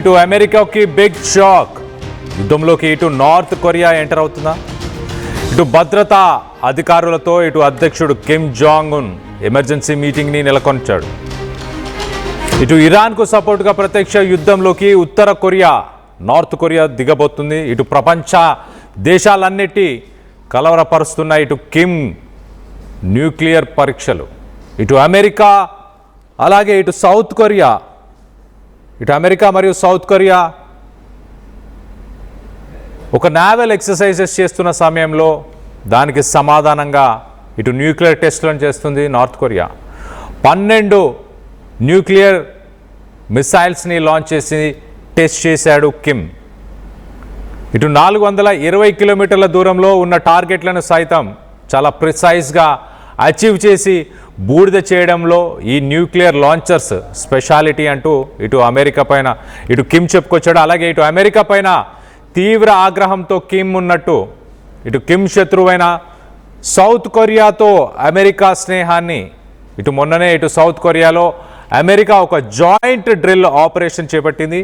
ఇటు అమెరికాకి big shock. యుద్ధంలోకి ఇటు నార్త్ కొరియా ఎంటర్ అవుతుందా? ఇటు భద్రతా అధికారులతో ఇటు అధ్యక్షుడు కిమ్ జాంగ్ ఉన్ ఎమర్జెన్సీ మీటింగ్ని నెలకొల్పాడు. ఇటు ఇరాన్కు సపోర్టుగా ప్రత్యక్ష యుద్ధంలోకి ఉత్తర కొరియా, నార్త్ కొరియా దిగబోతుంది. ఇటు ప్రపంచ దేశాలన్నిటి కలవరపరుస్తున్న ఇటు కిమ్ న్యూక్లియర్ పరీక్షలు. ఇటు అమెరికా అలాగే ఇటు సౌత్ కొరియా, ఇటు అమెరికా మరియు సౌత్ కొరియా ఒక నావల్ ఎక్సర్సైజెస్ చేస్తున్న సమయంలో దానికి సమాధానంగా ఇటు న్యూక్లియర్ టెస్టులను చేస్తుంది నార్త్ కొరియా. 12 న్యూక్లియర్ మిసైల్స్ని లాంచ్ చేసి టెస్ట్ చేశాడు కిమ్. ఇటు 420 కిలోమీటర్ల దూరంలో ఉన్న టార్గెట్లను సైతం చాలా ప్రిసైజ్గా అచీవ్ చేసి బూడిద చేయడంలో ఈ న్యూక్లియర్ లాంచర్స్ స్పెషాలిటీ అంటూ ఇటు అమెరికా పైన ఇటు కిమ్ చెప్పుకొచ్చాడు. అలాగే ఇటు అమెరికా పైన తీవ్ర ఆగ్రహంతో కిమ్ ఉన్నట్టు ఇటు కిమ్ శత్రువైన సౌత్ కొరియాతో అమెరికా స్నేహాన్ని ఇటు మొన్ననే ఇటు సౌత్ కొరియాలో అమెరికా ఒక జాయింట్ డ్రిల్ ఆపరేషన్ చేపట్టింది.